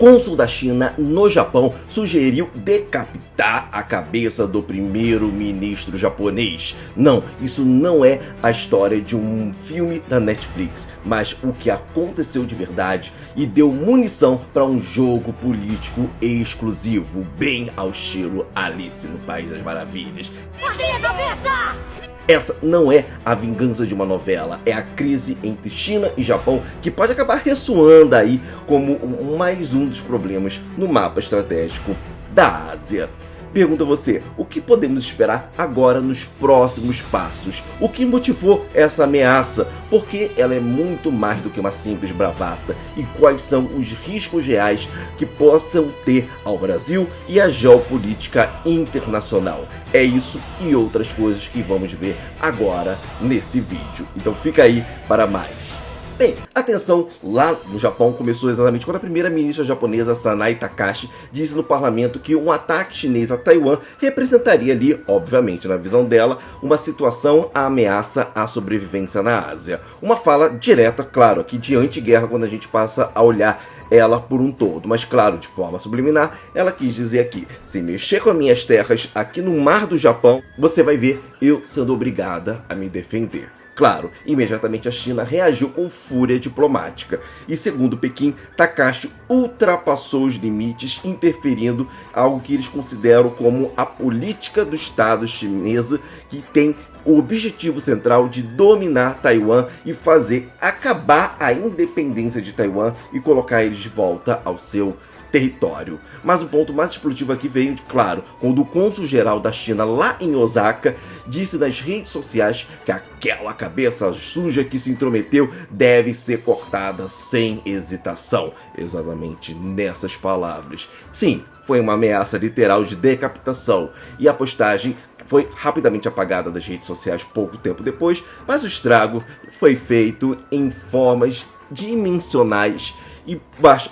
cônsul da China no Japão sugeriu decapitar a cabeça do primeiro-ministro japonês. Não, isso não é a história de um filme da Netflix, mas o que aconteceu de verdade e deu munição para um jogo político exclusivo, bem ao estilo Alice no País das Maravilhas. Minha cabeça! Essa não é a vingança de uma novela, é a crise entre China e Japão que pode acabar ressoando aí como mais um dos problemas no mapa estratégico da Ásia. Pergunta você, o que podemos esperar agora nos próximos passos? O que motivou essa ameaça? Porque ela é muito mais do que uma simples bravata. E quais são os riscos reais que possam ter ao Brasil e à geopolítica internacional? É isso e outras coisas que vamos ver agora nesse vídeo. Então fica aí para mais. Bem, a tensão lá no Japão começou exatamente quando a primeira-ministra japonesa Sanae Takahashi disse no parlamento que um ataque chinês a Taiwan representaria ali, obviamente na visão dela, uma situação ameaça à sobrevivência na Ásia. Uma fala direta, claro, aqui de anti-guerra quando a gente passa a olhar ela por um todo, mas claro, de forma subliminar, ela quis dizer aqui, se mexer com as minhas terras aqui no mar do Japão, você vai ver eu sendo obrigada a me defender. Claro, imediatamente a China reagiu com fúria diplomática e, segundo Pequim, Takahashi ultrapassou os limites, interferindo algo que eles consideram como a política do Estado chinesa, que tem o objetivo central de dominar Taiwan e fazer acabar a independência de Taiwan e colocar eles de volta ao seu território. Mas o ponto mais explosivo aqui veio, claro, quando o cônsul-geral da China lá em Osaka disse nas redes sociais que aquela cabeça suja que se intrometeu deve ser cortada sem hesitação. Exatamente nessas palavras. Sim, foi uma ameaça literal de decapitação e a postagem foi rapidamente apagada das redes sociais pouco tempo depois, mas o estrago foi feito em formas dimensionais.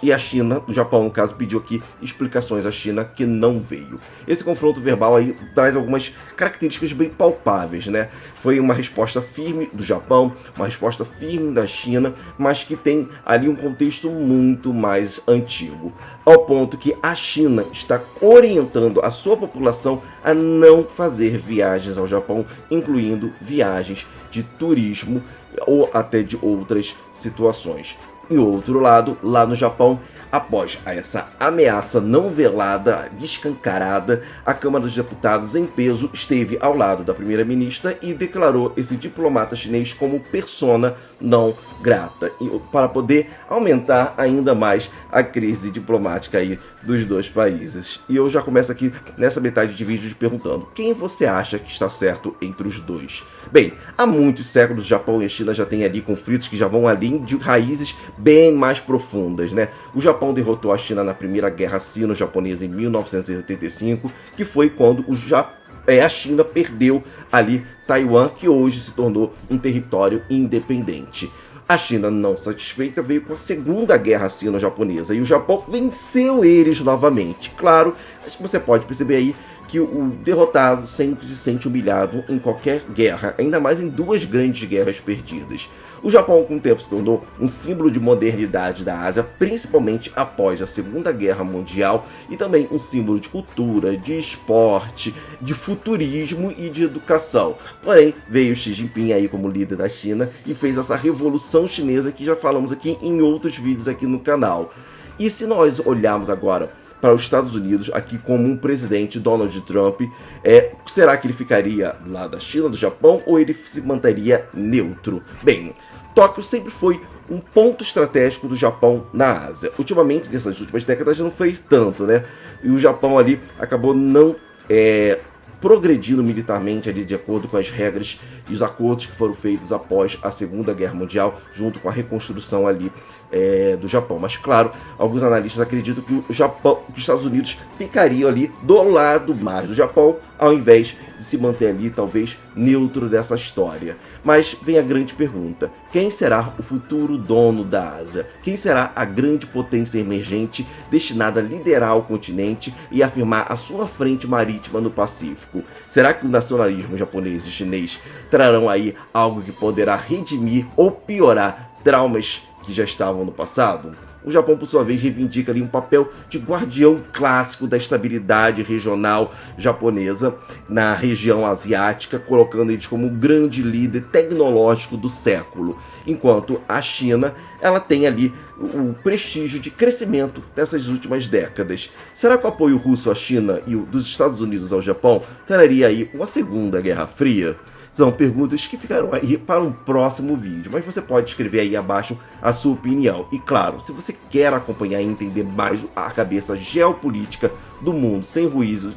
E a China, o Japão no caso, pediu aqui explicações à China que não veio. Esse confronto verbal aí traz algumas características bem palpáveis, né? Foi uma resposta firme do Japão, uma resposta firme da China, mas que tem ali um contexto muito mais antigo. Ao ponto que a China está orientando a sua população a não fazer viagens ao Japão, incluindo viagens de turismo ou até de outras situações. Em outro lado, lá no Japão, após essa ameaça não velada, escancarada, a Câmara dos Deputados em peso esteve ao lado da primeira-ministra e declarou esse diplomata chinês como persona não grata, para poder aumentar ainda mais a crise diplomática aí dos dois países. E eu já começo aqui nessa metade de vídeo te perguntando, quem você acha que está certo entre os dois? Bem, há muitos séculos o Japão e a China já têm ali conflitos que já vão além de raízes bem mais profundas, né? O Japão derrotou a China na Primeira Guerra Sino-Japonesa em 1985, que foi quando a China perdeu ali Taiwan, que hoje se tornou um território independente. A China, não satisfeita, veio com a Segunda Guerra Sino-Japonesa e o Japão venceu eles novamente. Claro, acho que você pode perceber aí que o derrotado sempre se sente humilhado em qualquer guerra, ainda mais em duas grandes guerras perdidas. O Japão, com o tempo, se tornou um símbolo de modernidade da Ásia, principalmente após a Segunda Guerra Mundial, e também um símbolo de cultura, de esporte, de futurismo e de educação. Porém, veio Xi Jinping aí como líder da China e fez essa revolução chinesa que já falamos aqui em outros vídeos aqui no canal. E se nós olharmos agora para os Estados Unidos, aqui como um presidente, Donald Trump, será que ele ficaria do lado da China, do Japão, ou ele se manteria neutro? Bem, Tóquio sempre foi um ponto estratégico do Japão na Ásia. Ultimamente, nessas últimas décadas, não fez tanto, né? E o Japão ali acabou não progredindo militarmente ali de acordo com as regras e os acordos que foram feitos após a Segunda Guerra Mundial, junto com a reconstrução ali do Japão. Mas claro, alguns analistas acreditam que os Estados Unidos ficariam ali do lado mais do Japão, ao invés de se manter ali talvez neutro dessa história. Mas vem a grande pergunta, quem será o futuro dono da Ásia? Quem será a grande potência emergente destinada a liderar o continente e afirmar a sua frente marítima no Pacífico? Será que o nacionalismo japonês e chinês trarão aí algo que poderá redimir ou piorar traumas que já estavam no passado? O Japão, por sua vez, reivindica ali um papel de guardião clássico da estabilidade regional japonesa na região asiática, colocando eles como um grande líder tecnológico do século, enquanto a China ela tem ali o prestígio de crescimento dessas últimas décadas. Será que o apoio russo à China e o dos Estados Unidos ao Japão traria aí uma segunda Guerra Fria? São perguntas que ficarão aí para um próximo vídeo, mas você pode escrever aí abaixo a sua opinião. E claro, se você quer acompanhar e entender mais a cabeça geopolítica do mundo, sem ruídos,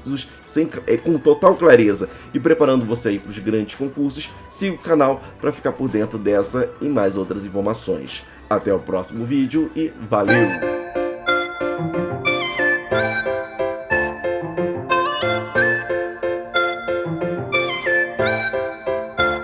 com total clareza e preparando você aí para os grandes concursos, siga o canal para ficar por dentro dessa e mais outras informações. Até o próximo vídeo e valeu!